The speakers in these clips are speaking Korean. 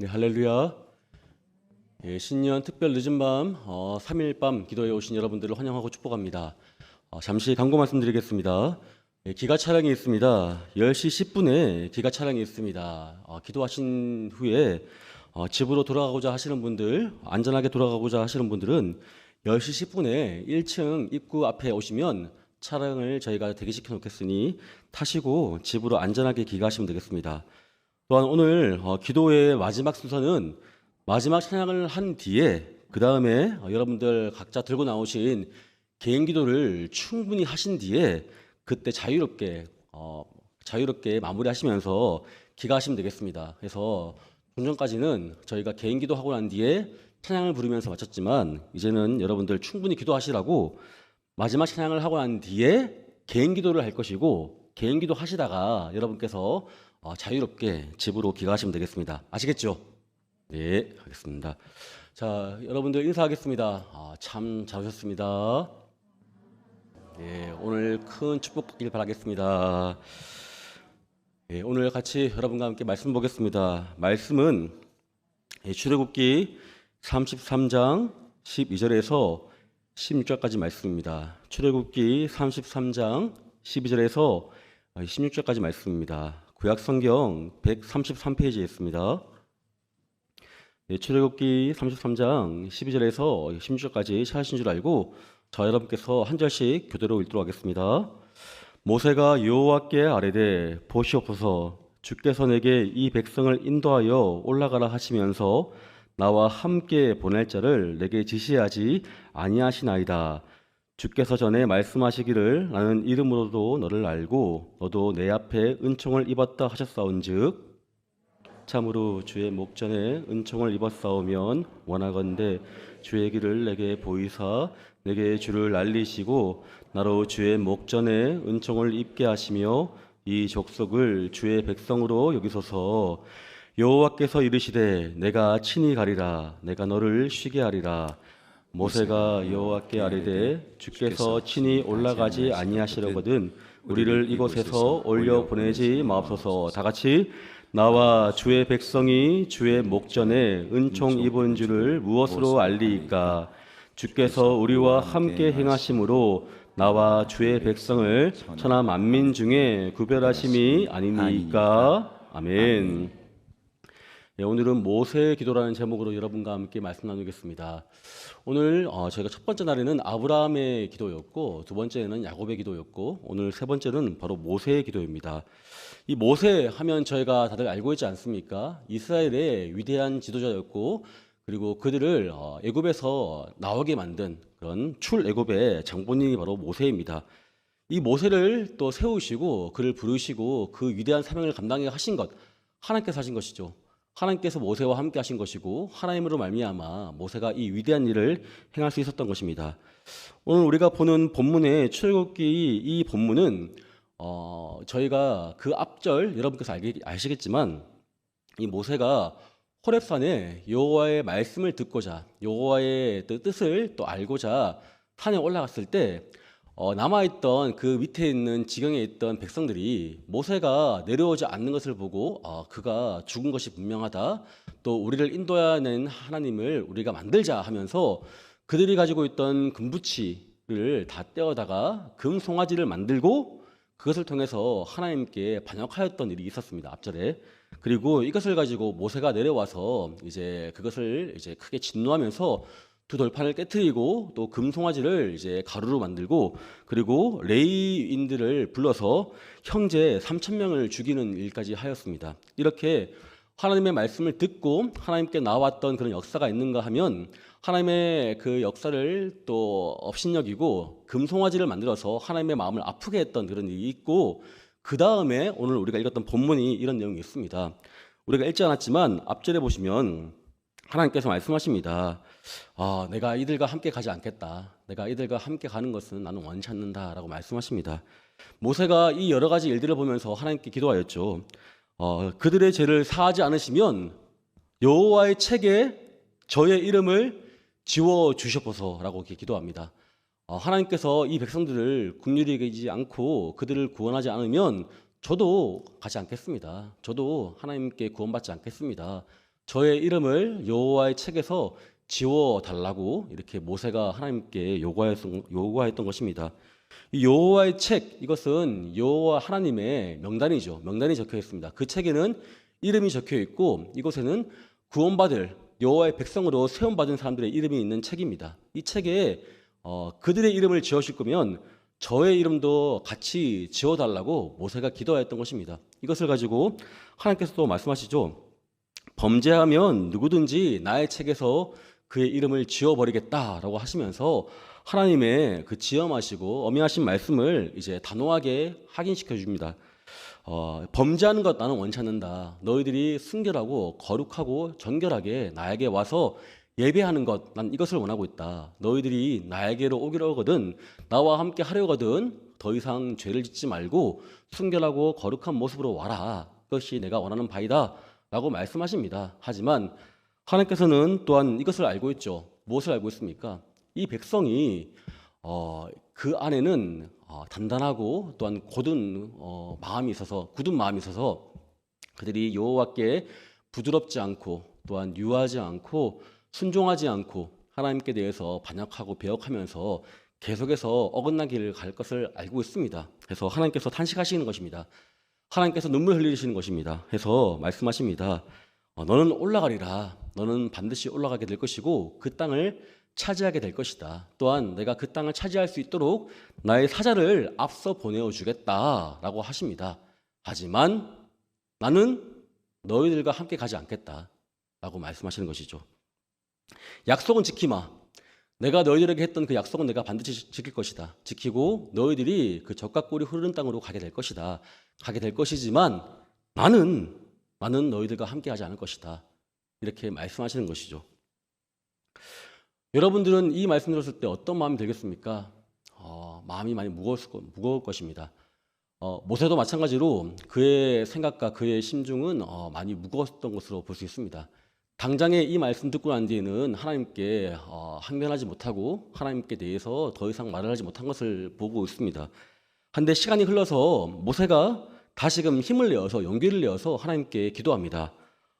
네, 할렐루야. 예, 신년 특별 늦은 밤 3일 밤 기도에 오신 여러분들을 환영하고 축복합니다. 잠시 광고 말씀드리겠습니다. 예, 기가 촬영이 있습니다. 10시 10분에 기가 촬영이 있습니다. 기도하신 후에 집으로 돌아가고자 하시는 분들, 안전하게 돌아가고자 하시는 분들은 10시 10분에 1층 입구 앞에 오시면 차량을 저희가 대기시켜 놓겠으니 타시고 집으로 안전하게 귀가하시면 되겠습니다. 또한 오늘 기도의 마지막 순서는 마지막 찬양을 한 뒤에 그 다음에 여러분들 각자 들고 나오신 개인 기도를 충분히 하신 뒤에 그때 자유롭게 마무리하시면서 기가하시면 되겠습니다. 그래서 좀 전까지는 저희가 개인 기도하고 난 뒤에 찬양을 부르면서 마쳤지만 이제는 여러분들 충분히 기도하시라고 마지막 찬양을 하고 난 뒤에 개인 기도를 할 것이고 개인 기도 하시다가 여러분께서 자유롭게 집으로 귀가하시면 되겠습니다. 아시겠죠? 네, 하겠습니다. 자, 여러분들 인사하겠습니다. 참 잘 오셨습니다. 예, 오늘 큰 축복 받길 바라겠습니다. 예, 오늘 같이 여러분과 함께 말씀 보겠습니다. 말씀은 출애굽기 33장 12절에서 16절까지 말씀입니다. 출애굽기 33장 12절에서 16절까지 말씀입니다. 구약성경 133페이지에 있습니다. 출애굽기 33장 12절에서 16절까지 찾으신 줄 알고 저 여러분께서 한 절씩 교대로 읽도록 하겠습니다. 모세가 여호와께 아뢰되 보시옵소서 주께서 내게 이 백성을 인도하여 올라가라 하시면서 나와 함께 보낼 자를 내게 지시하지 아니하시나이다. 주께서 전에 말씀하시기를 나는 이름으로도 너를 알고 너도 내 앞에 은총을 입었다 하셨사온즉 참으로 주의 목전에 은총을 입었사오면 원하건대 주의 길을 내게 보이사 내게 주를 알리시고 나로 주의 목전에 은총을 입게 하시며 이 족속을 주의 백성으로 여기소서. 여호와께서 이르시되 내가 친히 가리라 내가 너를 쉬게 하리라. 모세가 여호와께 아뢰되 주께서 친히 올라가지 아니하시려거든 우리를 이곳에서 올려 보내지 마옵소서. 다 같이 나와 주의 백성이 주의 목전에 은총 입은 줄을 무엇으로 알리이까? 주께서 우리와 함께 행하심으로 나와 주의 백성을 천하 만민 중에 구별하심이 아니니까. 아멘. 네, 오늘은 모세의 기도라는 제목으로 여러분과 함께 말씀 나누겠습니다. 오늘 저희가 첫 번째 날에는 아브라함의 기도였고 두 번째는 야곱의 기도였고 오늘 세 번째는 바로 모세의 기도입니다. 이 모세 하면 저희가 다들 알고 있지 않습니까? 이스라엘의 위대한 지도자였고 그리고 그들을 애굽에서 나오게 만든 그런 출애굽의 장본인이 바로 모세입니다. 이 모세를 또 세우시고 그를 부르시고 그 위대한 사명을 감당하게 하신 것 하나님께서 하신 것이죠. 하나님께서 모세와 함께 하신 것이고 하나님으로 말미암아 모세가 이 위대한 일을 행할 수 있었던 것입니다. 오늘 우리가 보는 본문의 출애굽기 이 본문은 저희가 그 앞절 여러분께서 아시겠지만 이 모세가 호렙산에 여호와의 말씀을 듣고자 여호와의 뜻을 또 알고자 산에 올라갔을 때 남아있던 그 밑에 있는 지경에 있던 백성들이 모세가 내려오지 않는 것을 보고 그가 죽은 것이 분명하다. 또 우리를 인도해야 하는 하나님을 우리가 만들자 하면서 그들이 가지고 있던 금붙이를 다 떼어다가 금 송아지를 만들고 그것을 통해서 하나님께 반역하였던 일이 있었습니다. 앞절에. 그리고 이것을 가지고 모세가 내려와서 이제 그것을 이제 크게 진노하면서 두 돌판을 깨트리고 또 금송아지를 이제 가루로 만들고 그리고 레위인들을 불러서 형제 3,000명을 죽이는 일까지 하였습니다. 이렇게 하나님의 말씀을 듣고 하나님께 나왔던 그런 역사가 있는가 하면 하나님의 그 역사를 또 업신여기고 금송아지를 만들어서 하나님의 마음을 아프게 했던 그런 일이 있고 그 다음에 오늘 우리가 읽었던 본문이 이런 내용이 있습니다. 우리가 읽지 않았지만 앞절에 보시면 하나님께서 말씀하십니다. 내가 이들과 함께 가지 않겠다. 내가 이들과 함께 가는 것은 나는 원치 않는다 라고 말씀하십니다. 모세가 이 여러 가지 일들을 보면서 하나님께 기도하였죠. 그들의 죄를 사하지 않으시면 여호와의 책에 저의 이름을 지워 주시옵소서라고 기도합니다. 하나님께서 이 백성들을 긍휼히 여기지 않고 그들을 구원하지 않으면 저도 가지 않겠습니다. 저도 하나님께 구원받지 않겠습니다. 저의 이름을 여호와의 책에서 지워 달라고 이렇게 모세가 하나님께 요구하였던 것입니다. 이 여호와의 책, 이것은 여호와 하나님의 명단이죠. 명단이 적혀 있습니다. 그 책에는 이름이 적혀 있고 이곳에는 구원받을 여호와의 백성으로 세움받은 사람들의 이름이 있는 책입니다. 이 책에 그들의 이름을 지어줄 거면 저의 이름도 같이 지어달라고 모세가 기도하였던 것입니다. 이것을 가지고 하나님께서도 말씀하시죠. 범죄하면 누구든지 나의 책에서 그의 이름을 지워버리겠다라고 하시면서 하나님의 그 지엄하시고 엄연하신 말씀을 이제 단호하게 확인시켜 줍니다. 범죄하는 것 나는 원치 않는다. 너희들이 순결하고 거룩하고 정결하게 나에게 와서 예배하는 것, 난 이것을 원하고 있다. 너희들이 나에게로 오기로 하거든, 나와 함께 하려거든 더 이상 죄를 짓지 말고 순결하고 거룩한 모습으로 와라. 그것이 내가 원하는 바이다 라고 말씀하십니다. 하지만 하나님께서는 또한 이것을 알고 있죠. 무엇을 알고 있습니까? 이 백성이 그 안에는 단단하고 또한 굳은 마음이 있어서 그들이 여호와께 부드럽지 않고 또한 유하지 않고 순종하지 않고 하나님께 대해서 반역하고 배역하면서 계속해서 어긋난 길을 갈 것을 알고 있습니다. 그래서 하나님께서 탄식하시는 것입니다. 하나님께서 눈물 흘리시는 것입니다. 해서 말씀하십니다. 너는 올라가리라. 너는 반드시 올라가게 될 것이고 그 땅을 차지하게 될 것이다. 또한 내가 그 땅을 차지할 수 있도록 나의 사자를 앞서 보내어 주겠다라고 하십니다. 하지만 나는 너희들과 함께 가지 않겠다라고 말씀하시는 것이죠. 약속은 지키마. 내가 너희들에게 했던 그 약속은 내가 반드시 지킬 것이다. 지키고 너희들이 그 젖과 꿀이 흐르는 땅으로 가게 될 것이다. 가게 될 것이지만 나는 너희들과 함께 하지 않을 것이다. 이렇게 말씀하시는 것이죠. 여러분들은 이 말씀 들었을 때 어떤 마음이 들겠습니까? 마음이 많이 무거울 것입니다. 모세도 마찬가지로 그의 생각과 그의 심중은 많이 무거웠던 것으로 볼 수 있습니다. 당장에 이 말씀 듣고 난 뒤에는 하나님께 항변하지 못하고 하나님께 대해서 더 이상 말을 하지 못한 것을 보고 있습니다. 한데 시간이 흘러서 모세가 다시금 힘을 내어서 용기를 내어서 하나님께 기도합니다.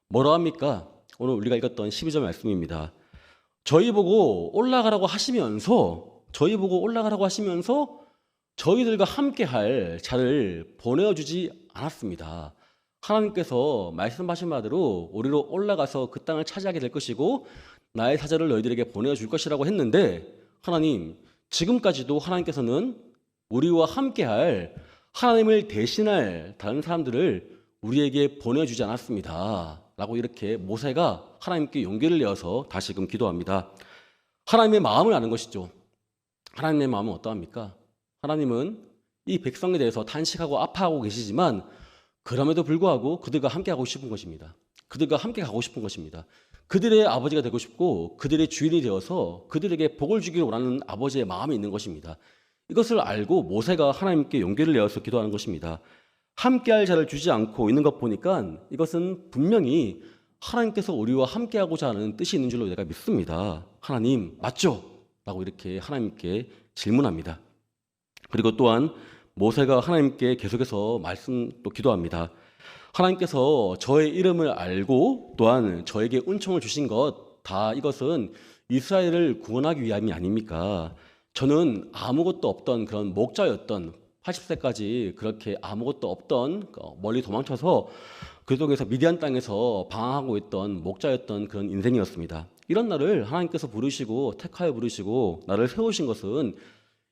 뭐라 합니까? 오늘 우리가 읽었던 12절 말씀입니다. 저희 보고 올라가라고 하시면서 저희들과 함께 할 자를 보내주지 않았습니다. 하나님께서 말씀하신 바대로 우리로 올라가서 그 땅을 차지하게 될 것이고 나의 사자를 너희들에게 보내줄 것이라고 했는데 하나님, 지금까지도 하나님께서는 우리와 함께할 하나님을 대신할 다른 사람들을 우리에게 보내주지 않았습니다. 라고 이렇게 모세가 하나님께 용기를 내어서 다시금 기도합니다. 하나님의 마음을 아는 것이죠. 하나님의 마음은 어떠합니까? 하나님은 이 백성에 대해서 탄식하고 아파하고 계시지만 그럼에도 불구하고 그들과 함께 하고 싶은 것입니다. 그들과 함께 가고 싶은 것입니다. 그들의 아버지가 되고 싶고 그들의 주인이 되어서 그들에게 복을 주기를 원하는 아버지의 마음이 있는 것입니다. 이것을 알고 모세가 하나님께 용기를 내어서 기도하는 것입니다. 함께할 자를 주지 않고 있는 것 보니까 이것은 분명히 하나님께서 우리와 함께하고자 하는 뜻이 있는 줄로 내가 믿습니다. 하나님 맞죠? 라고 이렇게 하나님께 질문합니다. 그리고 또한 모세가 하나님께 계속해서 또 기도합니다. 하나님께서 저의 이름을 알고 또한 저에게 은총을 주신 것 다 이것은 이스라엘을 구원하기 위함이 아닙니까? 저는 아무것도 없던 그런 목자였던 80세까지 그렇게 아무것도 없던 멀리 도망쳐서 그 속에서 미디안 땅에서 방황하고 있던 목자였던 그런 인생이었습니다. 이런 나를 하나님께서 부르시고 택하여 부르시고 나를 세우신 것은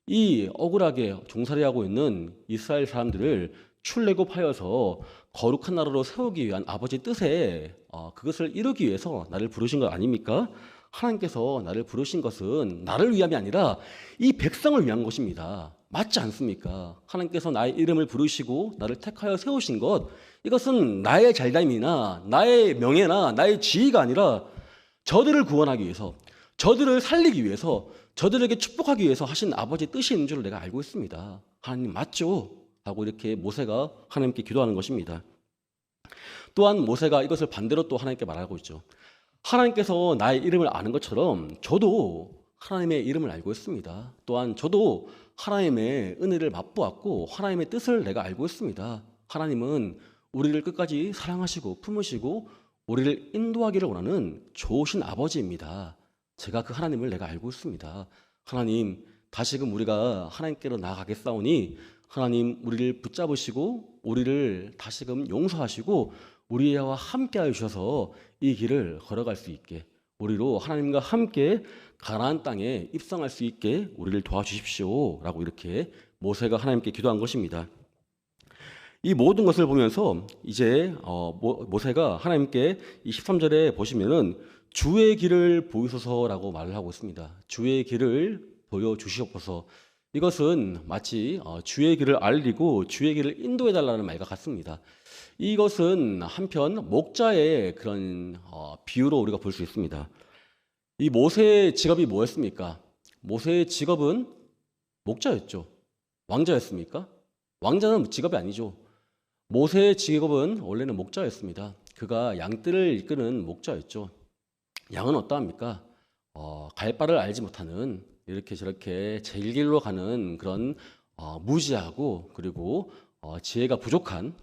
이 억울하게 종살이하고 있는 이스라엘 사람들을 출애굽하여서 거룩한 나라로 세우기 위한 아버지 뜻에 그것을 이루기 위해서 나를 부르신 것 아닙니까? 하나님께서 나를 부르신 것은 나를 위함이 아니라 이 백성을 위한 것입니다. 맞지 않습니까? 하나님께서 나의 이름을 부르시고 나를 택하여 세우신 것, 이것은 나의 잘됨이나 나의 명예나 나의 지위가 아니라 저들을 구원하기 위해서, 저들을 살리기 위해서, 저들에게 축복하기 위해서 하신 아버지의 뜻이 있는 줄 내가 알고 있습니다. 하나님 맞죠? 하고 이렇게 모세가 하나님께 기도하는 것입니다. 또한 모세가 이것을 반대로 또 하나님께 말하고 있죠. 하나님께서 나의 이름을 아는 것처럼 저도 하나님의 이름을 알고 있습니다. 또한 저도 하나님의 은혜를 맛보았고 하나님의 뜻을 내가 알고 있습니다. 하나님은 우리를 끝까지 사랑하시고 품으시고 우리를 인도하기를 원하는 좋으신 아버지입니다. 제가 그 하나님을 내가 알고 있습니다. 하나님, 다시금 우리가 하나님께로 나아가겠사오니 하나님 우리를 붙잡으시고 우리를 다시금 용서하시고 우리와 함께하여 주셔서 이 길을 걸어갈 수 있게, 우리로 하나님과 함께 가나안 땅에 입성할 수 있게 우리를 도와주십시오라고 이렇게 모세가 하나님께 기도한 것입니다. 이 모든 것을 보면서 이제 모세가 하나님께 이 13절에 보시면은 주의 길을 보이소서라고 말을 하고 있습니다. 주의 길을 보여주시옵소서. 이것은 마치 주의 길을 알리고 주의 길을 인도해 달라는 말과 같습니다. 이것은 한편 목자의 그런 비유로 우리가 볼 수 있습니다. 이 모세의 직업이 뭐였습니까? 모세의 직업은 목자였죠. 왕자였습니까? 왕자는 직업이 아니죠. 모세의 직업은 원래는 목자였습니다. 그가 양떼를 이끄는 목자였죠. 양은 어떠합니까? 갈 바를 알지 못하는, 이렇게 저렇게 제일 길로 가는 그런 무지하고 그리고 지혜가 부족한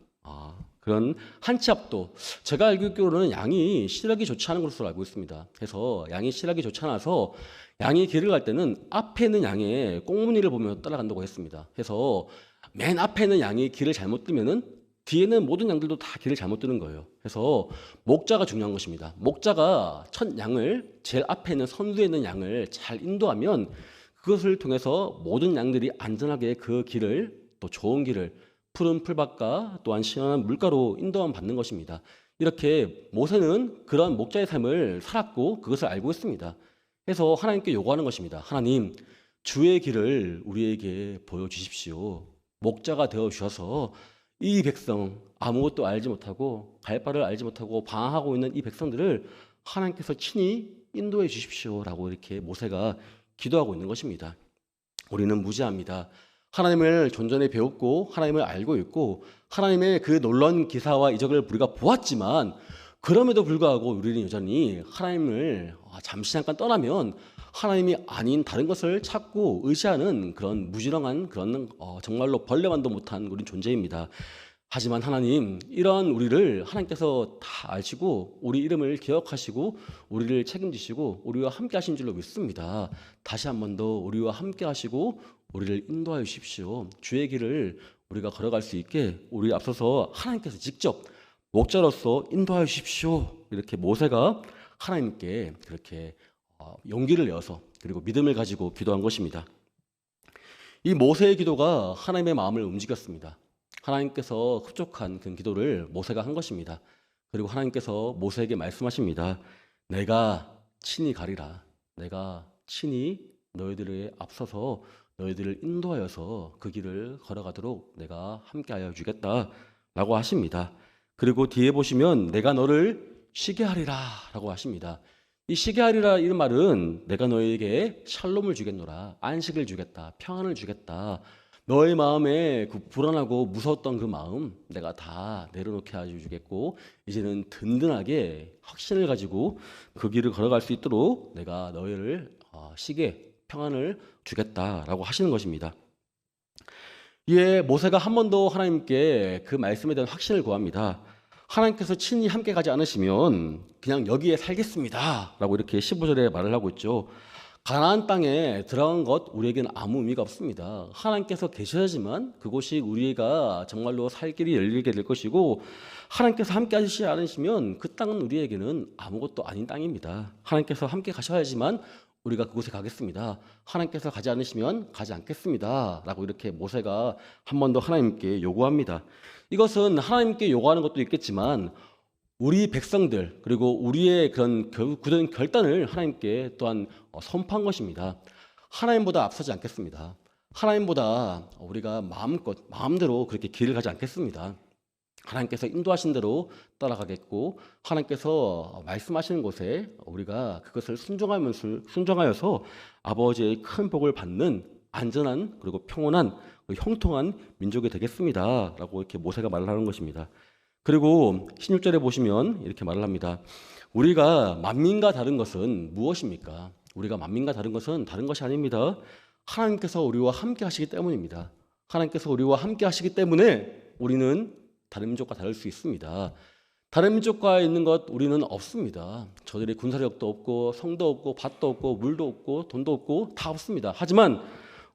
그런 한 치 앞도, 제가 알고 있기로는 양이 시력이 좋지 않은 것으로 알고 있습니다. 그래서 양이 시력이 좋지 않아서 양이 길을 갈 때는 앞에 있는 양의 꽁무니를 보며 따라간다고 했습니다. 그래서 맨 앞에 있는 양이 길을 잘못 뜨면은 뒤에는 모든 양들도 다 길을 잘못 뜨는 거예요. 그래서 목자가 중요한 것입니다. 목자가 첫 양을, 제일 앞에 있는 선두에 있는 양을 잘 인도하면 그것을 통해서 모든 양들이 안전하게 그 길을, 또 좋은 길을, 푸른 풀밭과 또한 시원한 물가로 인도함 받는 것입니다. 이렇게 모세는 그런 목자의 삶을 살았고 그것을 알고 있습니다. 그래서 하나님께 요구하는 것입니다. 하나님, 주의 길을 우리에게 보여주십시오. 목자가 되어주셔서 이 백성, 아무것도 알지 못하고 갈 바를 알지 못하고 방황하고 있는 이 백성들을 하나님께서 친히 인도해 주십시오라고 이렇게 모세가 기도하고 있는 것입니다. 우리는 무지합니다. 하나님을 존전에 배웠고 하나님을 알고 있고 하나님의 그 놀라운 기사와 이적을 우리가 보았지만 그럼에도 불구하고 우리는 여전히 하나님을 잠시 잠깐 떠나면 하나님이 아닌 다른 것을 찾고 의지하는 그런 무지렁한 그런 정말로 벌레만도 못한 우리 존재입니다. 하지만 하나님, 이러한 우리를 하나님께서 다 아시고 우리 이름을 기억하시고 우리를 책임지시고 우리와 함께 하신 줄로 믿습니다. 다시 한 번 더 우리와 함께 하시고 우리를 인도하여 주십시오. 주의 길을 우리가 걸어갈 수 있게 우리 앞서서 하나님께서 직접 목자로서 인도하여 주십시오. 이렇게 모세가 하나님께 그렇게 용기를 내어서 그리고 믿음을 가지고 기도한 것입니다. 이 모세의 기도가 하나님의 마음을 움직였습니다. 하나님께서 흡족한 그 기도를 모세가 한 것입니다. 그리고 하나님께서 모세에게 말씀하십니다. 내가 친히 가리라. 내가 친히 너희들에 앞서서 너희들을 인도하여서 그 길을 걸어가도록 내가 함께하여 주겠다라고 하십니다. 그리고 뒤에 보시면 내가 너를 쉬게 하리라 라고 하십니다. 이 쉬게 하리라 이런 말은 내가 너에게 샬롬을 주겠노라, 안식을 주겠다, 평안을 주겠다, 너의 마음에 그 불안하고 무서웠던 그 마음 내가 다 내려놓게 해주겠고 이제는 든든하게 확신을 가지고 그 길을 걸어갈 수 있도록 내가 너희를 쉬게 평안을 주겠다라고 하시는 것입니다. 이에 모세가 한 번 더 하나님께 그 말씀에 대한 확신을 구합니다. 하나님께서 친히 함께 가지 않으시면 그냥 여기에 살겠습니다 라고 이렇게 15절에 말을 하고 있죠. 가나안 땅에 들어간 것 우리에게는 아무 의미가 없습니다. 하나님께서 계셔야지만 그곳이 우리가 정말로 살 길이 열리게 될 것이고 하나님께서 함께 하시지 않으시면 그 땅은 우리에게는 아무것도 아닌 땅입니다. 하나님께서 함께 가셔야지만 우리가 그곳에 가겠습니다. 하나님께서 가지 않으시면 가지 않겠습니다 라고 이렇게 모세가 한 번 더 하나님께 요구합니다. 이것은 하나님께 요구하는 것도 있겠지만 우리 백성들 그리고 우리의 그런 굳은 결단을 하나님께 또한 선포한 것입니다. 하나님보다 앞서지 않겠습니다. 하나님보다 우리가 마음대로 그렇게 길을 가지 않겠습니다. 하나님께서 인도하신 대로 따라가겠고 하나님께서 말씀하시는 곳에 우리가 그것을 순종하여서 아버지의 큰 복을 받는 안전한 그리고 평온한 형통한 민족이 되겠습니다 라고 이렇게 모세가 말을 하는 것입니다. 그리고 16절에 보시면 이렇게 말을 합니다. 우리가 만민과 다른 것은 무엇입니까? 우리가 만민과 다른 것은 다른 것이 아닙니다. 하나님께서 우리와 함께 하시기 때문입니다. 하나님께서 우리와 함께 하시기 때문에 우리는 다른 민족과 다를 수 있습니다. 다른 민족과 있는 것 우리는 없습니다. 저들의 군사력도 없고 성도 없고 밭도 없고 물도 없고 돈도 없고 다 없습니다. 하지만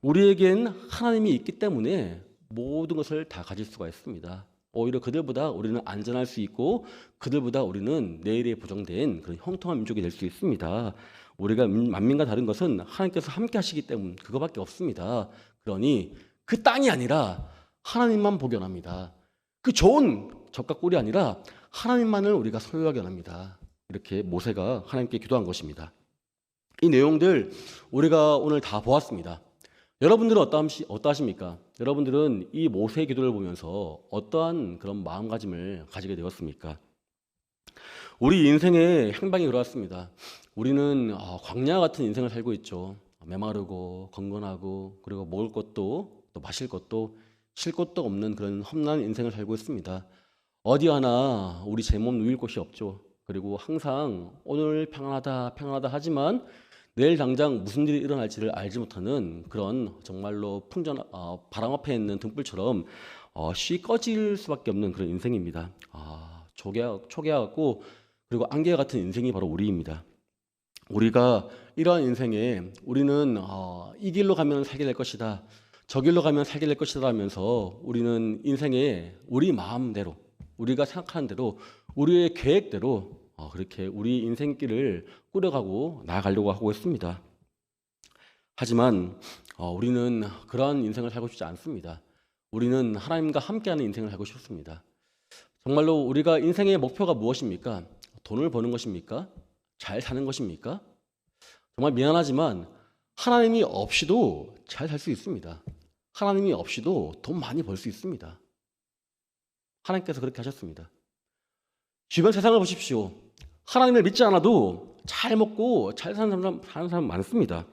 우리에겐 하나님이 있기 때문에 모든 것을 다 가질 수가 있습니다. 오히려 그들보다 우리는 안전할 수 있고 그들보다 우리는 내일에 보장된 그런 형통한 민족이 될 수 있습니다. 우리가 만민과 다른 것은 하나님께서 함께 하시기 때문 그거밖에 없습니다. 그러니 그 땅이 아니라 하나님만 보기 원합니다. 그 좋은 젖과 꿀이 아니라 하나님만을 우리가 소유하기 원합니다. 이렇게 모세가 하나님께 기도한 것입니다. 이 내용들 우리가 오늘 다 보았습니다. 여러분들은 어떠하십니까? 여러분들은 이 모세의 기도를 보면서 어떠한 그런 마음가짐을 가지게 되었습니까? 우리 인생의 행방이 그렇습니다. 우리는 광야 같은 인생을 살고 있죠. 메마르고 건건하고 그리고 먹을 것도 또 마실 것도 쉴 것도 없는 그런 험난한 인생을 살고 있습니다. 어디 하나 우리 제 몸 누일 곳이 없죠. 그리고 항상 오늘 평안하다 하지만 내일 당장 무슨 일이 일어날지를 알지 못하는 그런 정말로 바람 앞에 있는 등불처럼 쉬 꺼질 수밖에 없는 그런 인생입니다. 초기화같고 그리고 안개 같은 인생이 바로 우리입니다. 우리가 이러한 인생에 우리는 이 길로 가면 살게 될 것이다. 저 길로 가면 살게 될 것이다 하면서 우리는 인생에 우리 마음대로 우리가 생각하는 대로 우리의 계획대로 그렇게 우리 인생길을 꾸려가고 나아가려고 하고 있습니다. 하지만 우리는 그러한 인생을 살고 싶지 않습니다. 우리는 하나님과 함께하는 인생을 살고 싶습니다. 정말로 우리가 인생의 목표가 무엇입니까? 돈을 버는 것입니까? 잘 사는 것입니까? 정말 미안하지만 하나님이 없이도 잘 살 수 있습니다. 하나님이 없이도 돈 많이 벌 수 있습니다. 하나님께서 그렇게 하셨습니다. 주변 세상을 보십시오. 하나님을 믿지 않아도 잘 먹고 잘 사는 사람 많습니다.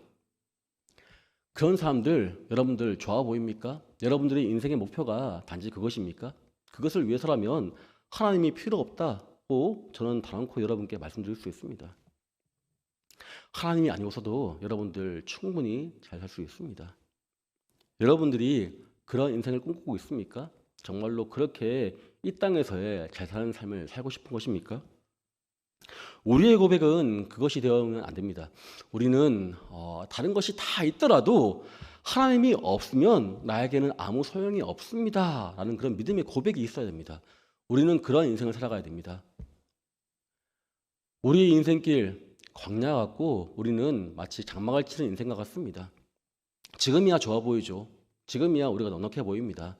그런 사람들 여러분들 좋아 보입니까? 여러분들의 인생의 목표가 단지 그것입니까? 그것을 위해서라면 하나님이 필요 없다고 저는 단언코 여러분께 말씀드릴 수 있습니다. 하나님이 아니어서도 여러분들 충분히 잘 살 수 있습니다. 여러분들이 그런 인생을 꿈꾸고 있습니까? 정말로 그렇게 이 땅에서의 잘 사는 삶을 살고 싶은 것입니까? 우리의 고백은 그것이 되어서는 안 됩니다. 우리는 다른 것이 다 있더라도 하나님이 없으면 나에게는 아무 소용이 없습니다 라는 그런 믿음의 고백이 있어야 됩니다. 우리는 그런 인생을 살아가야 됩니다. 우리의 인생길 광야 같고 우리는 마치 장막을 치는 인생과 같습니다. 지금이야 좋아 보이죠. 지금이야 우리가 넉넉해 보입니다.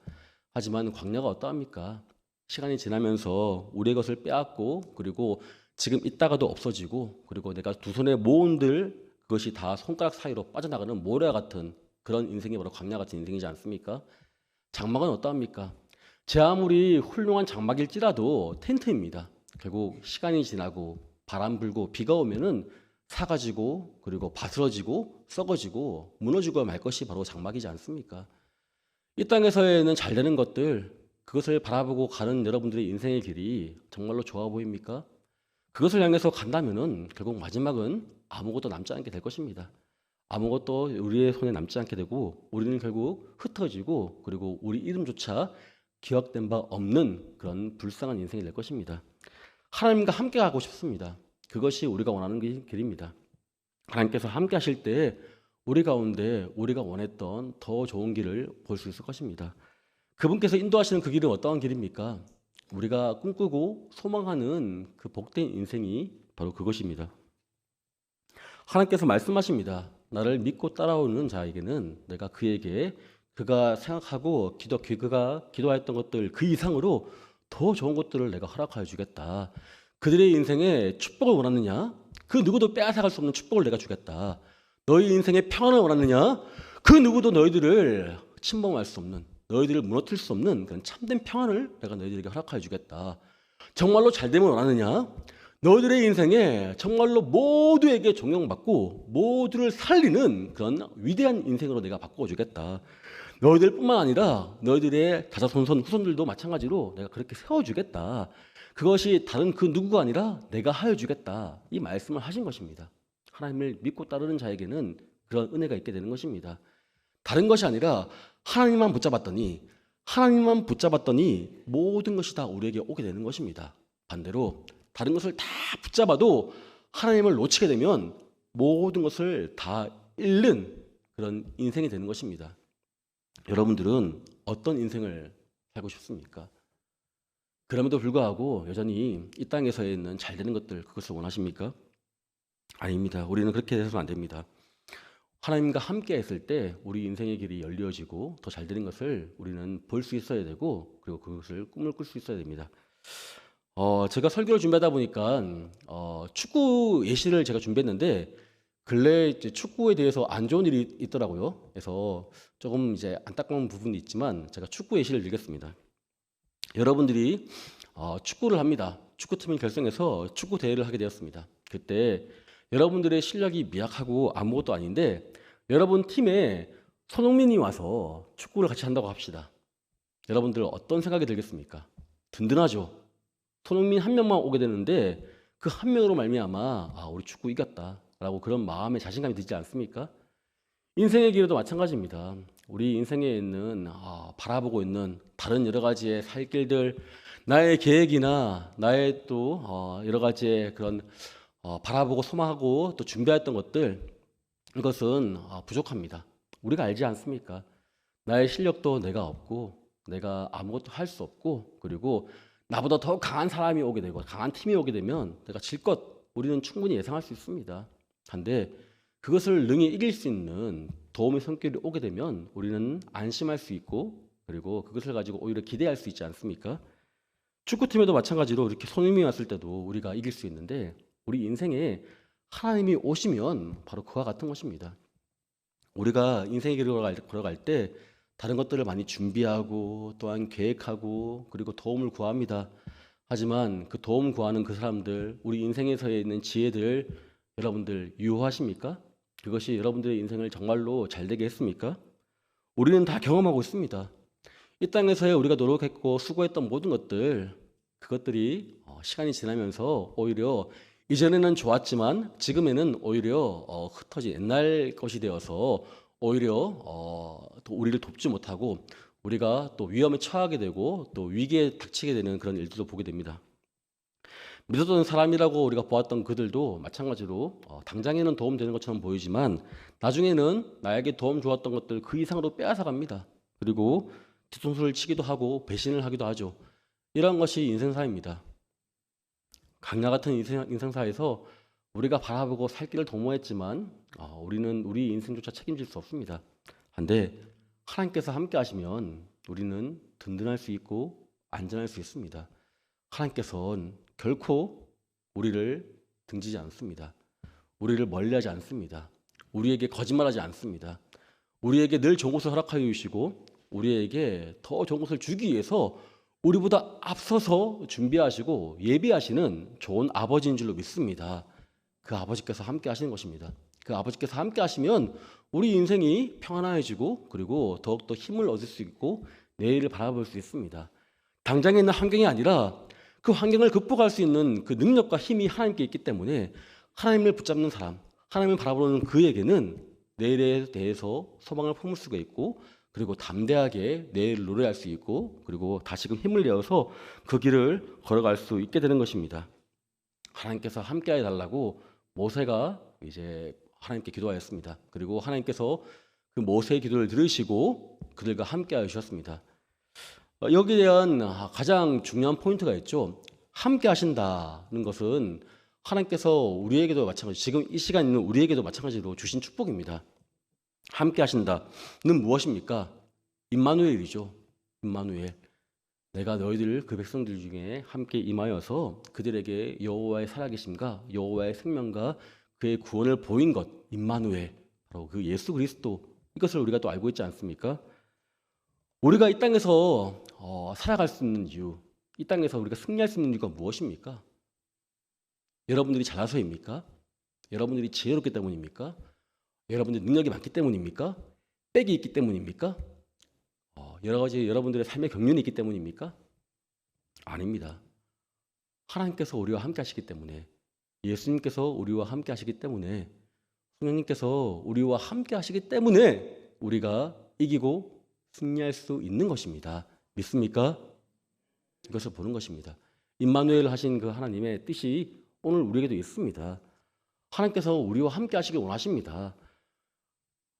하지만 광야가 어떠합니까? 시간이 지나면서 우리의 것을 빼앗고 그리고 지금 있다가도 없어지고 그리고 내가 두 손에 모은들 그것이 다 손가락 사이로 빠져나가는 모래 같은 그런 인생이 바로 광야 같은 인생이지 않습니까? 장막은 어떠합니까? 제 아무리 훌륭한 장막일지라도 텐트입니다. 결국 시간이 지나고 바람 불고 비가 오면은 사가지고 그리고 바스러지고 썩어지고 무너지고 말 것이 바로 장막이지 않습니까? 이 땅에서는 잘 되는 것들 그것을 바라보고 가는 여러분들의 인생의 길이 정말로 좋아 보입니까? 그것을 향해서 간다면은 결국 마지막은 아무것도 남지 않게 될 것입니다. 아무것도 우리의 손에 남지 않게 되고 우리는 결국 흩어지고 그리고 우리 이름조차 기억된 바 없는 그런 불쌍한 인생이 될 것입니다. 하나님과 함께 가고 싶습니다. 그것이 우리가 원하는 길입니다. 하나님께서 함께 하실 때 우리 가운데 우리가 원했던 더 좋은 길을 볼 수 있을 것입니다. 그분께서 인도하시는 그 길은 어떠한 길입니까? 우리가 꿈꾸고 소망하는 그 복된 인생이 바로 그것입니다. 하나님께서 말씀하십니다. 나를 믿고 따라오는 자에게는 내가 그에게 그가 생각하고 그가 기도하였던 것들 그 이상으로 더 좋은 것들을 내가 허락하여 주겠다. 그들의 인생에 축복을 원하느냐? 그 누구도 빼앗아갈 수 없는 축복을 내가 주겠다. 너희 인생에 평안을 원하느냐? 그 누구도 너희들을 침범할 수 없는 너희들을 무너뜨릴 수 없는 그런 참된 평안을 내가 너희들에게 허락하여 주겠다. 정말로 잘됨을 원하느냐? 너희들의 인생에 정말로 모두에게 존경받고 모두를 살리는 그런 위대한 인생으로 내가 바꿔주겠다. 너희들뿐만 아니라 너희들의 자자손손 후손들도 마찬가지로 내가 그렇게 세워주겠다. 그것이 다른 그 누구가 아니라 내가 하여주겠다. 이 말씀을 하신 것입니다. 하나님을 믿고 따르는 자에게는 그런 은혜가 있게 되는 것입니다. 다른 것이 아니라 하나님만 붙잡았더니 모든 것이 다 우리에게 오게 되는 것입니다. 반대로 다른 것을 다 붙잡아도 하나님을 놓치게 되면 모든 것을 다 잃는 그런 인생이 되는 것입니다. 여러분들은 어떤 인생을 살고 싶습니까? 그럼에도 불구하고 여전히 이 땅에서 있는 잘 되는 것들, 그것을 원하십니까? 아닙니다. 우리는 그렇게 해서는 안 됩니다. 하나님과 함께 했을 때 우리 인생의 길이 열려지고 더 잘 되는 것을 우리는 볼 수 있어야 되고, 그리고 그것을 꿈을 꿀 수 있어야 됩니다. 제가 설교를 준비하다 보니까 축구 예시를 제가 준비했는데 근래 이제 축구에 대해서 안 좋은 일이 있더라고요. 그래서 조금 이제 안타까운 부분이 있지만 제가 축구 예시를 들겠습니다. 여러분들이 축구를 합니다. 축구팀을 결성해서 축구 대회를 하게 되었습니다. 그때 여러분들의 실력이 미약하고 아무것도 아닌데 여러분 팀에 손흥민이 와서 축구를 같이 한다고 합시다. 여러분들 어떤 생각이 들겠습니까? 든든하죠. 손흥민 한 명만 오게 되는데 그 한 명으로 말미암아 우리 축구 이겼다라고 그런 마음에 자신감이 들지 않습니까? 인생의 길에도 마찬가지입니다. 우리 인생에 있는 바라보고 있는 다른 여러 가지의 살 길들, 나의 계획이나 나의 또 여러 가지의 그런 바라보고 소망하고 또 준비했던 것들, 이것은 부족합니다. 우리가 알지 않습니까? 나의 실력도 내가 없고 내가 아무것도 할 수 없고, 그리고 나보다 더 강한 사람이 오게 되고 강한 팀이 오게 되면 내가 질 것 우리는 충분히 예상할 수 있습니다. 그런데 그것을 능히 이길 수 있는 도움의 손길이 오게 되면 우리는 안심할 수 있고, 그리고 그것을 가지고 오히려 기대할 수 있지 않습니까? 축구팀에도 마찬가지로 이렇게 손흥민이 왔을 때도 우리가 이길 수 있는데 우리 인생에 하나님이 오시면 바로 그와 같은 것입니다. 우리가 인생의 길을 걸어갈 때 다른 것들을 많이 준비하고 또한 계획하고 그리고 도움을 구합니다. 하지만 그 도움 구하는 그 사람들, 우리 인생에서 있는 지혜들, 여러분들 유효하십니까? 그것이 여러분들의 인생을 정말로 잘되게 했습니까? 우리는 다 경험하고 있습니다. 이 땅에서의 우리가 노력했고 수고했던 모든 것들, 그것들이 시간이 지나면서 오히려 이전에는 좋았지만 지금에는 오히려 흩어진 옛날 것이 되어서 오히려 또 우리를 돕지 못하고 우리가 또 위험에 처하게 되고 또 위기에 닥치게 되는 그런 일들도 보게 됩니다. 믿었던 사람이라고 우리가 보았던 그들도 마찬가지로 당장에는 도움되는 것처럼 보이지만 나중에는 나에게 도움 주었던 것들 그 이상으로 빼앗아 갑니다. 그리고 뒤통수를 치기도 하고 배신을 하기도 하죠. 이런 것이 인생사입니다. 강야 같은 인생사에서 우리가 바라보고 살 길을 도모했지만 우리는 우리 인생조차 책임질 수 없습니다. 그런데 하나님께서 함께 하시면 우리는 든든할 수 있고 안전할 수 있습니다. 하나님께서는 결코 우리를 등지지 않습니다. 우리를 멀리하지 않습니다. 우리에게 거짓말하지 않습니다. 우리에게 늘 좋은 것을 허락하여 주시고 우리에게 더 좋은 것을 주기 위해서 우리보다 앞서서 준비하시고 예비하시는 좋은 아버지인 줄로 믿습니다. 그 아버지께서 함께 하시는 것입니다. 그 아버지께서 함께 하시면 우리 인생이 평안해지고 그리고 더욱더 힘을 얻을 수 있고 내일을 바라볼 수 있습니다. 당장에 있는 환경이 아니라 그 환경을 극복할 수 있는 그 능력과 힘이 하나님께 있기 때문에 하나님을 붙잡는 사람, 하나님을 바라보는 그에게는 내일에 대해서 소망을 품을 수가 있고 그리고 담대하게 내일을 노래할 수 있고 그리고 다시금 힘을 내어서 그 길을 걸어갈 수 있게 되는 것입니다. 하나님께서 함께해 달라고 모세가 이제 하나님께 기도하였습니다. 그리고 하나님께서 그 모세의 기도를 들으시고 그들과 함께하여 주셨습니다. 여기에 대한 가장 중요한 포인트가 있죠. 함께 하신다는 것은 하나님께서 우리에게도 마찬가지, 지금 이 시간 있는 우리에게도 마찬가지로 주신 축복입니다. 함께 하신다는 무엇입니까? 임마누엘이죠. 임마누엘. 내가 너희들 그 백성들 중에 함께 임하여서 그들에게 여호와의 살아계심과 여호와의 생명과 그의 구원을 보인 것, 임마누엘, 바로 그 예수 그리스도, 이것을 우리가 또 알고 있지 않습니까? 우리가 이 땅에서 살아갈 수 있는 이유, 이 땅에서 우리가 승리할 수 있는 이유가 무엇입니까? 여러분들이 잘나서입니까? 여러분들이 지혜롭기 때문입니까? 여러분들이 능력이 많기 때문입니까? 빽이 있기 때문입니까? 여러 가지 여러분들의 삶의 경륜이 있기 때문입니까? 아닙니다. 하나님께서 우리와 함께 하시기 때문에, 예수님께서 우리와 함께 하시기 때문에, 성령님께서 우리와 함께 하시기 때문에 우리가 이기고 승리할 수 있는 것입니다. 믿습니까? 이것을 보는 것입니다. 임마누엘 하신 그 하나님의 뜻이 오늘 우리에게도 있습니다. 하나님께서 우리와 함께 하시길 원하십니다.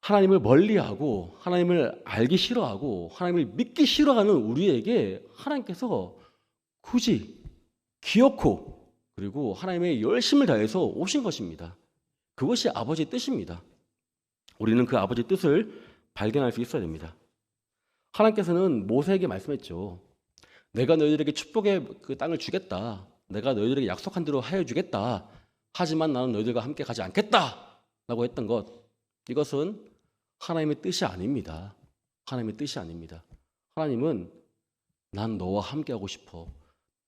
하나님을 멀리하고 하나님을 알기 싫어하고 하나님을 믿기 싫어하는 우리에게 하나님께서 굳이 기어코 그리고 하나님의 열심을 다해서 오신 것입니다. 그것이 아버지의 뜻입니다. 우리는 그 아버지의 뜻을 발견할 수 있어야 됩니다. 하나님께서는 모세에게 말씀했죠. 내가 너희들에게 축복의 그 땅을 주겠다. 내가 너희들에게 약속한 대로 하여 주겠다. 하지만 나는 너희들과 함께 가지 않겠다. 라고 했던 것. 이것은 하나님의 뜻이 아닙니다. 하나님의 뜻이 아닙니다. 하나님은 난 너와 함께 하고 싶어.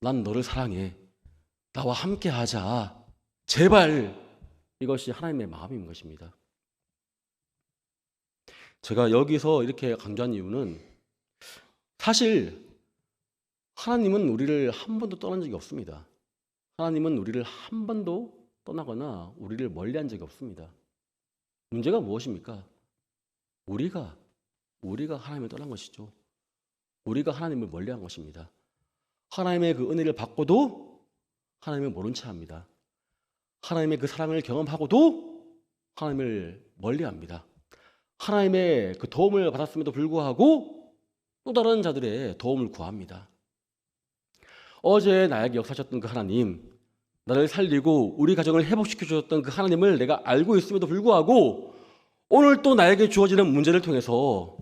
난 너를 사랑해. 나와 함께 하자. 제발. 이것이 하나님의 마음인 것입니다. 제가 여기서 이렇게 강조한 이유는 사실 하나님은 우리를 한 번도 떠난 적이 없습니다. 하나님은 우리를 한 번도 떠나거나 우리를 멀리한 적이 없습니다. 문제가 무엇입니까? 우리가 하나님을 떠난 것이죠. 우리가 하나님을 멀리한 것입니다. 하나님의 그 은혜를 받고도 하나님을 모른 채 합니다. 하나님의 그 사랑을 경험하고도 하나님을 멀리합니다. 하나님의 그 도움을 받았음에도 불구하고 또 다른 자들의 도움을 구합니다. 어제 나에게 역사하셨던 그 하나님, 나를 살리고 우리 가정을 회복시켜 주셨던 그 하나님을 내가 알고 있음에도 불구하고 오늘 또 나에게 주어지는 문제를 통해서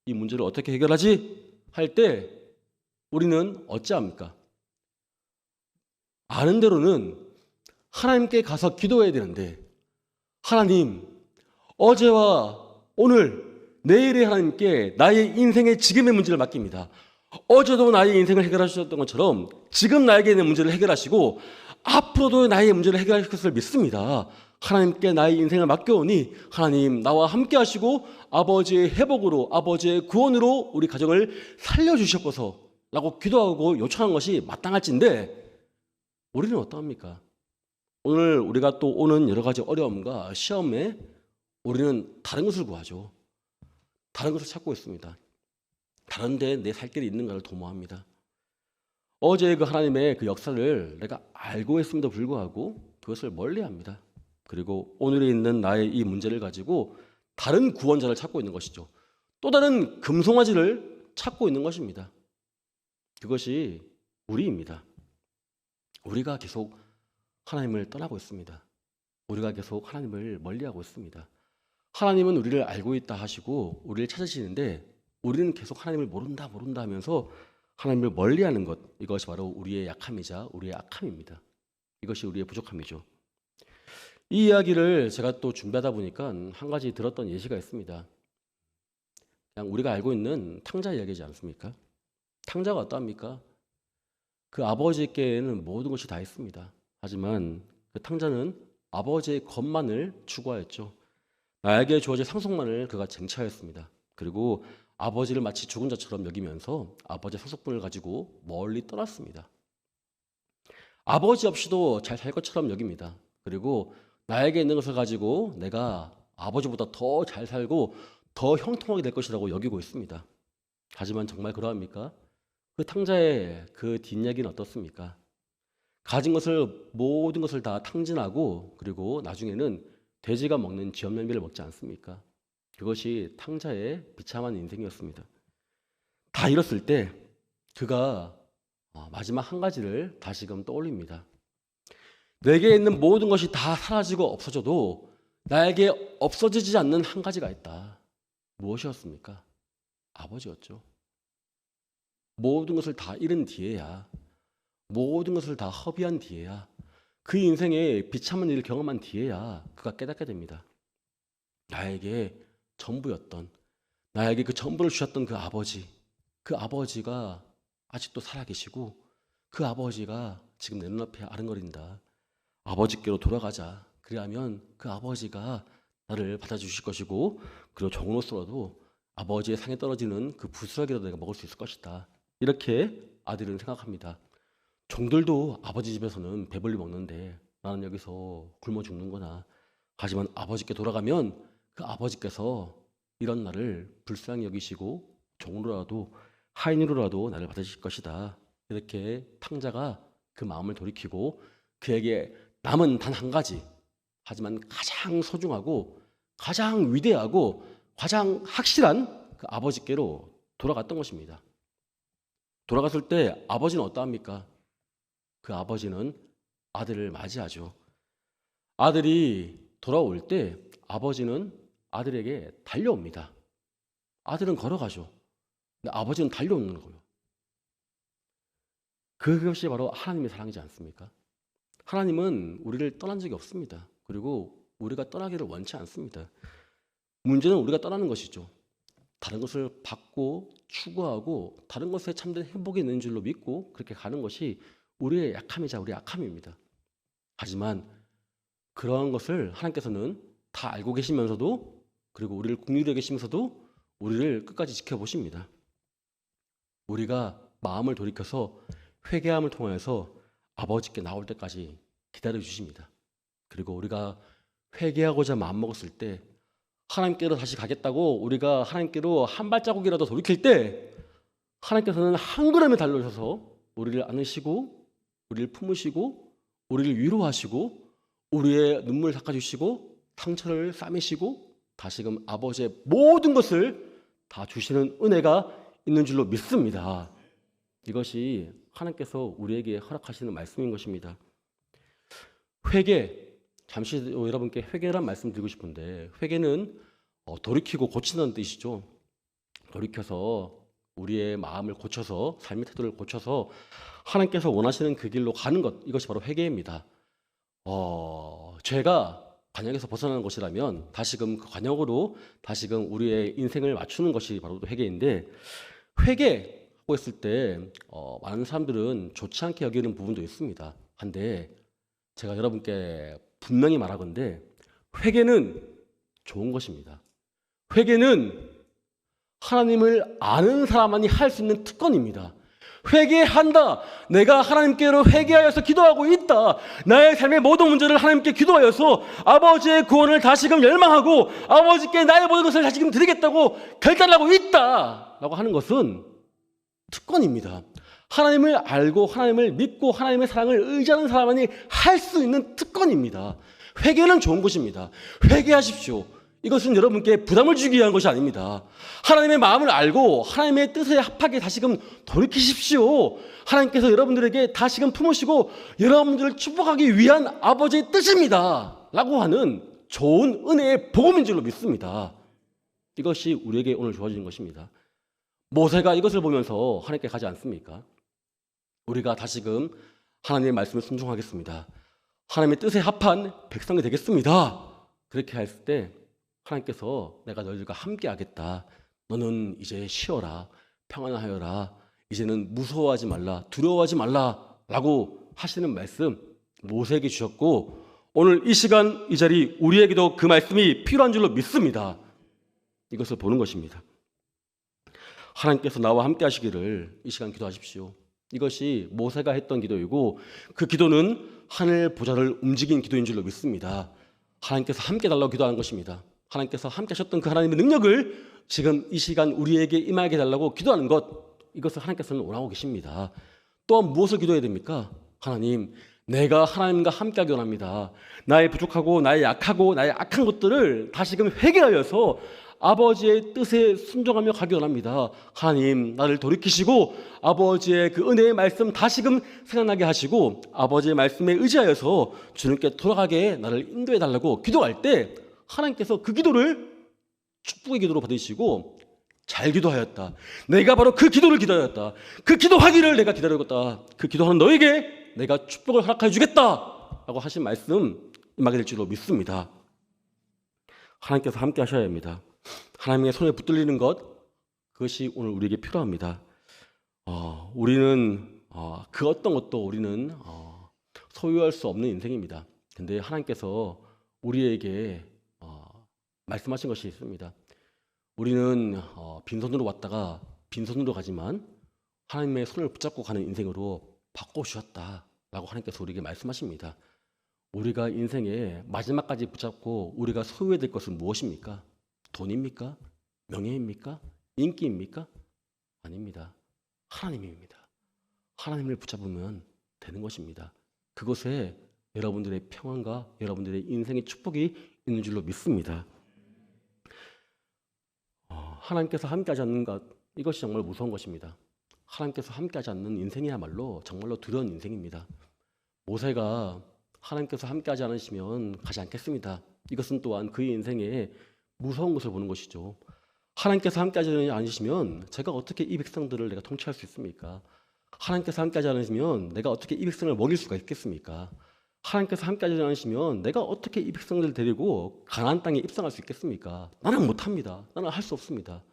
이 문제를 어떻게 해결하지? 할 때 우리는 어찌합니까? 아는 대로는 하나님께 가서 기도해야 되는데 하나님, 어제와 오늘, 내일의 하나님께 나의 인생의 지금의 문제를 맡깁니다. 어제도 나의 인생을 해결하셨던 것처럼 지금 나에게 있는 문제를 해결하시고 앞으로도 나의 문제를 해결하실 것을 믿습니다. 하나님께 나의 인생을 맡겨오니 하나님 나와 함께 하시고 아버지의 회복으로 아버지의 구원으로 우리 가정을 살려주셨소서 라고 기도하고 요청하는 것이 마땅할진데 우리는 어떠합니까? 오늘 우리가 또 오는 여러 가지 어려움과 시험에 우리는 다른 것을 구하죠. 다른 것을 찾고 있습니다. 다른 데 내 살 길이 있는가를 도모합니다. 어제 그 하나님의 그 역사를 내가 알고 있음에도 불구하고 그것을 멀리합니다. 그리고 오늘에 있는 나의 이 문제를 가지고 다른 구원자를 찾고 있는 것이죠. 또 다른 금송아지를 찾고 있는 것입니다. 그것이 우리입니다. 우리가 계속 하나님을 떠나고 있습니다. 우리가 계속 하나님을 멀리하고 있습니다. 하나님은 우리를 알고 있다 하시고 우리를 찾으시는데 우리는 계속 하나님을 모른다 하면서 하나님을 멀리하는 것, 이것이 바로 우리의 약함이자 우리의 악함입니다. 이것이 우리의 부족함이죠. 이 이야기를 제가 또 준비하다 보니까 한 가지 들었던 예시가 있습니다. 그냥 우리가 알고 있는 탕자 이야기지 않습니까? 탕자가 어떠합니까? 그 아버지께는 모든 것이 다 있습니다. 하지만 그 탕자는 아버지의 것만을 추구하였죠. 나에게 주어질 상속만을 그가 쟁취하였습니다. 그리고 아버지를 마치 죽은 자처럼 여기면서 아버지의 상속분을 가지고 멀리 떠났습니다. 아버지 없이도 잘 살 것처럼 여깁니다. 그리고 나에게 있는 것을 가지고 내가 아버지보다 더 잘 살고 더 형통하게 될 것이라고 여기고 있습니다. 하지만 정말 그러합니까? 그 탕자의 그 뒷이야기는 어떻습니까? 가진 것을 모든 것을 다 탕진하고 그리고 나중에는 돼지가 먹는 쥐염열매를 먹지 않습니까? 그것이 탕자의 비참한 인생이었습니다. 다 잃었을 때 그가 마지막 한 가지를 다시금 떠올립니다. 내게 있는 모든 것이 다 사라지고 없어져도 나에게 없어지지 않는 한 가지가 있다. 무엇이었습니까? 아버지였죠. 모든 것을 다 잃은 뒤에야, 모든 것을 다 허비한 뒤에야, 그 인생의 비참한 일을 경험한 뒤에야 그가 깨닫게 됩니다. 나에게 전부였던, 나에게 그 전부를 주셨던 그 아버지가 아직도 살아계시고 그 아버지가 지금 내 눈앞에 아른거린다. 아버지께로 돌아가자. 그리하면 그 아버지가 나를 받아주실 것이고 그리고 종으로서라도 아버지의 상에 떨어지는 그 부스러기라도 내가 먹을 수 있을 것이다. 이렇게 아들은 생각합니다. 종들도 아버지 집에서는 배불리 먹는데 나는 여기서 굶어 죽는구나. 하지만 아버지께 돌아가면 그 아버지께서 이런 나를 불쌍히 여기시고 종으로라도 하인으로라도 나를 받으실 것이다. 이렇게 탕자가 그 마음을 돌이키고 그에게 남은 단 한 가지, 하지만 가장 소중하고 가장 위대하고 가장 확실한 그 아버지께로 돌아갔던 것입니다. 돌아갔을 때 아버지는 어떠합니까? 그 아버지는 아들을 맞이하죠. 아들이 돌아올 때 아버지는 아들에게 달려옵니다. 아들은 걸어가죠. 근데 아버지는 달려오는 거예요. 그것이 바로 하나님의 사랑이지 않습니까? 하나님은 우리를 떠난 적이 없습니다. 그리고 우리가 떠나기를 원치 않습니다. 문제는 우리가 떠나는 것이죠. 다른 것을 받고 추구하고 다른 것에 참된 행복이 있는 줄로 믿고 그렇게 가는 것이 우리의 약함이자 우리의 악함입니다. 하지만 그러한 것을 하나님께서는 다 알고 계시면서도 그리고 우리를 긍휼히 여기시면서도 우리를 끝까지 지켜보십니다. 우리가 마음을 돌이켜서 회개함을 통해서 아버지께 나올 때까지 기다려 주십니다. 그리고 우리가 회개하고자 마음먹었을 때 하나님께로 다시 가겠다고 우리가 하나님께로 한 발자국이라도 돌이킬 때 하나님께서는 한 걸음에 달려오셔서 우리를 안으시고 우리를 품으시고 우리를 위로하시고 우리의 눈물을 닦아주시고 상처를 싸매시고 다시금 아버지의 모든 것을 다 주시는 은혜가 있는 줄로 믿습니다. 이것이 하나님께서 우리에게 허락하시는 말씀인 것입니다. 회개, 잠시 여러분께 회개란 말씀 드리고 싶은데 회개는 돌이키고 고치는 뜻이죠. 돌이켜서 우리의 마음을 고쳐서 삶의 태도를 고쳐서 하나님께서 원하시는 그 길로 가는 것, 이것이 바로 회개입니다. 죄가 관역에서 벗어나는 것이라면 다시금 그 관역으로 다시금 우리의 인생을 맞추는 것이 바로 회개인데 회개하고 있을 때 많은 사람들은 좋지 않게 여기는 부분도 있습니다. 한데 제가 여러분께 분명히 말하건대 회개는 좋은 것입니다. 회개는 하나님을 아는 사람만이 할 수 있는 특권입니다. 회개한다. 내가 하나님께로 회개하여서 기도하고 있다. 나의 삶의 모든 문제를 하나님께 기도하여서 아버지의 구원을 다시금 열망하고 아버지께 나의 모든 것을 다시금 드리겠다고 결단하고 있다 라고 하는 것은 특권입니다. 하나님을 알고 하나님을 믿고 하나님의 사랑을 의지하는 사람만이 할 수 있는 특권입니다. 회개는 좋은 것입니다. 회개하십시오. 이것은 여러분께 부담을 주기 위한 것이 아닙니다. 하나님의 마음을 알고 하나님의 뜻에 합하게 다시금 돌이키십시오. 하나님께서 여러분들에게 다시금 품으시고 여러분들을 축복하기 위한 아버지의 뜻입니다. 라고 하는 좋은 은혜의 복음인 줄로 믿습니다. 이것이 우리에게 오늘 주어지는 것입니다. 모세가 이것을 보면서 하나님께 가지 않습니까? 우리가 다시금 하나님의 말씀을 순종하겠습니다. 하나님의 뜻에 합한 백성이 되겠습니다. 그렇게 했을 때 하나님께서 내가 너희들과 함께 하겠다. 너는 이제 쉬어라. 평안하여라. 이제는 무서워하지 말라. 두려워하지 말라. 라고 하시는 말씀 모세에게 주셨고 오늘 이 시간 이 자리 우리에게도 그 말씀이 필요한 줄로 믿습니다. 이것을 보는 것입니다. 하나님께서 나와 함께 하시기를 이 시간 기도하십시오. 이것이 모세가 했던 기도이고 그 기도는 하늘 보좌를 움직인 기도인 줄로 믿습니다. 하나님께서 함께 달라고 기도하는 것입니다. 하나님께서 함께 하셨던 그 하나님의 능력을 지금 이 시간 우리에게 임하게 달라고 기도하는 것, 이것을 하나님께서는 원하고 계십니다. 또한 무엇을 기도해야 됩니까? 하나님, 내가 하나님과 함께하기 원합니다. 나의 부족하고 나의 약하고 나의 악한 것들을 다시금 회개하여서 아버지의 뜻에 순종하며 가기 원합니다. 하나님, 나를 돌이키시고 아버지의 그 은혜의 말씀 다시금 생각나게 하시고 아버지의 말씀에 의지하여서 주님께 돌아가게 나를 인도해 달라고 기도할 때 하나님께서 그 기도를 축복의 기도로 받으시고 잘 기도하였다. 내가 바로 그 기도를 기다렸다. 그 기도하기를 내가 기다렸다. 그 기도하는 너에게 내가 축복을 허락해 주겠다 라고 하신 말씀 임하게 될 줄로 믿습니다. 하나님께서 함께 하셔야 합니다. 하나님의 손에 붙들리는 것, 그것이 오늘 우리에게 필요합니다. 우리는 그 어떤 것도 우리는 소유할 수 없는 인생입니다. 근데 하나님께서 우리에게 말씀하신 것이 있습니다. 우리는 빈손으로 왔다가 빈손으로 가지만 하나님의 손을 붙잡고 가는 인생으로 바꿔주셨다라고 하나님께서 우리에게 말씀하십니다. 우리가 인생의 마지막까지 붙잡고 우리가 소유해야 될 것은 무엇입니까? 돈입니까? 명예입니까? 인기입니까? 아닙니다. 하나님입니다. 하나님을 붙잡으면 되는 것입니다. 그곳에 여러분들의 평안과 여러분들의 인생의 축복이 있는 줄로 믿습니다. 하나님께서 함께하지 않는 것, 이것이 정말 무서운 것입니다. 하나님께서 함께하지 않는 인생이야말로 정말로 두려운 인생입니다. 모세가 하나님께서 함께하지 않으시면 가지 않겠습니다. 이것은 또한 그의 인생에 무서운 것을 보는 것이죠. 하나님께서 함께하지 않으시면 제가 어떻게 이 백성들을 내가 통치할 수 있습니까? 하나님께서 함께하지 않으시면 내가 어떻게 이 백성을 먹일 수가 있겠습니까? 하나님께서 함께하지 않으시면 내가 어떻게 이 백성들을 데리고 가나안 땅에 입성할 수 있겠습니까? 나는 못합니다. 나는 할 수 없습니다.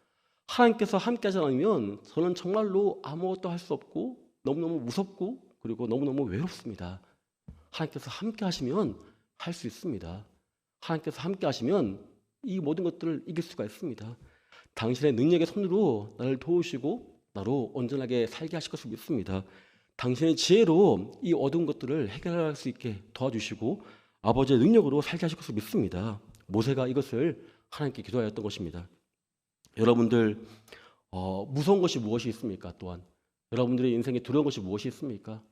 하나님께서 함께하지 않으면 저는 정말로 아무것도 할 수 없고 너무너무 무섭고 그리고 너무너무 외롭습니다. 하나님께서 함께하시면 할 수 있습니다. 하나님께서 함께하시면 이 모든 것들을 이길 수가 있습니다. 당신의 능력의 손으로 나를 도우시고 나로 온전하게 살게 하실 것을 믿습니다. 당신의 지혜로 이 어두운 것들을 해결할 수 있게 도와주시고 아버지의 능력으로 살게 하실 것을 믿습니다. 모세가 이것을 하나님께 기도하였던 것입니다. 여러분들 무서운 것이 무엇이 있습니까? 또한 여러분들의 인생에 두려운 것이 무엇이 있습니까?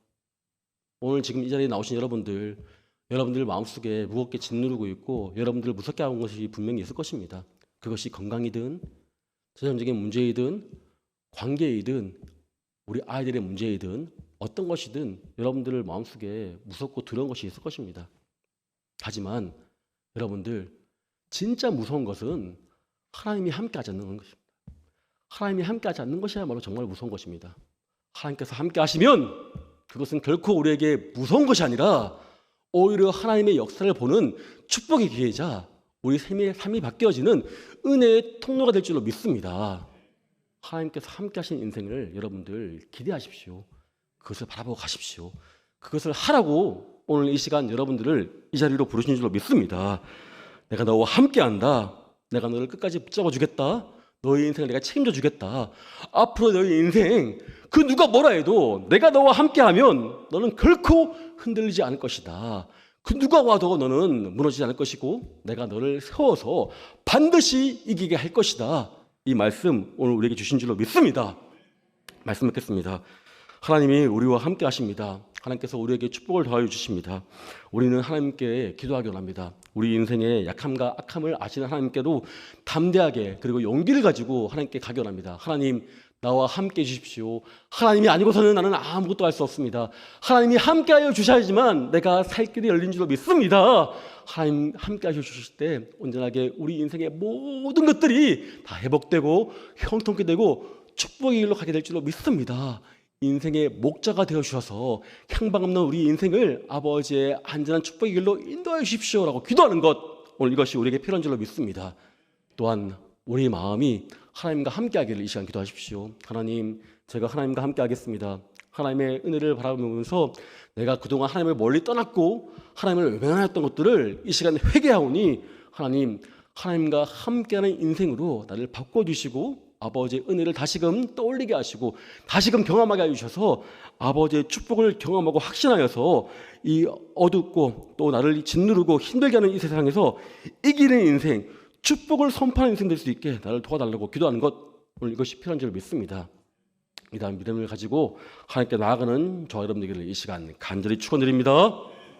오늘 지금 이 자리에 나오신 여러분들 마음속에 무겁게 짓누르고 있고 여러분들을 무섭게 하는 것이 분명히 있을 것입니다. 그것이 건강이든 재정적인 문제이든 관계이든 우리 아이들의 문제이든 어떤 것이든 여러분들 마음속에 무섭고 두려운 것이 있을 것입니다. 하지만 여러분들 진짜 무서운 것은 하나님이 함께하지 않는 것입니다. 하나님이 함께하지 않는 것이야말로 정말 무서운 것입니다. 하나님께서 함께하시면 그것은 결코 우리에게 무서운 것이 아니라 오히려 하나님의 역사를 보는 축복의 기회이자 우리 삶이 바뀌어지는 은혜의 통로가 될 줄로 믿습니다. 하나님께서 함께하신 인생을 여러분들 기대하십시오. 그것을 바라보고 가십시오. 그것을 하라고 오늘 이 시간 여러분들을 이 자리로 부르신 줄로 믿습니다. 내가 너와 함께한다. 내가 너를 끝까지 붙잡아 주겠다. 너의 인생을 내가 책임져 주겠다. 앞으로 너의 인생 그 누가 뭐라 해도 내가 너와 함께하면 너는 결코 흔들리지 않을 것이다. 그 누가 와도 너는 무너지지 않을 것이고 내가 너를 세워서 반드시 이기게 할 것이다. 이 말씀 오늘 우리에게 주신 줄로 믿습니다. 말씀 듣겠습니다. 하나님이 우리와 함께 하십니다. 하나님께서 우리에게 축복을 더하여 주십니다. 우리는 하나님께 기도하기 원합니다. 우리 인생의 약함과 악함을 아시는 하나님께도 담대하게 그리고 용기를 가지고 하나님께 가기 원합니다. 하나님 나와 함께 해주십시오. 하나님이 아니고서는 나는 아무것도 할 수 없습니다. 하나님이 함께하여 주셔야지만 내가 살 길이 열린 줄로 믿습니다. 하나님 함께하여 주실 때 온전하게 우리 인생의 모든 것들이 다 회복되고 형통케 되고 축복의 길로 가게 될 줄로 믿습니다. 인생의 목자가 되어 주셔서 향방 없는 우리 인생을 아버지의 안전한 축복의 길로 인도해 주십시오라고 기도하는 것, 오늘 이것이 우리에게 필요한 줄로 믿습니다. 또한 우리 마음이 하나님과 함께하기를 이 시간 기도하십시오. 하나님, 제가 하나님과 함께하겠습니다. 하나님의 은혜를 바라보면서 내가 그동안 하나님을 멀리 떠났고 하나님을 외면하였던 것들을 이 시간에 회개하오니 하나님, 하나님과 함께하는 인생으로 나를 바꿔주시고 아버지의 은혜를 다시금 떠올리게 하시고 다시금 경험하게 해주셔서 아버지의 축복을 경험하고 확신하여서 이 어둡고 또 나를 짓누르고 힘들게 하는 이 세상에서 이기는 인생, 축복을 선포하는 인생 될 수 있게 나를 도와달라고 기도하는 것, 오늘 이것이 필요한 줄 믿습니다. 이 다음 믿음을 가지고 하나님께 나아가는 저와 여러분들에게 이 시간 간절히 축원드립니다.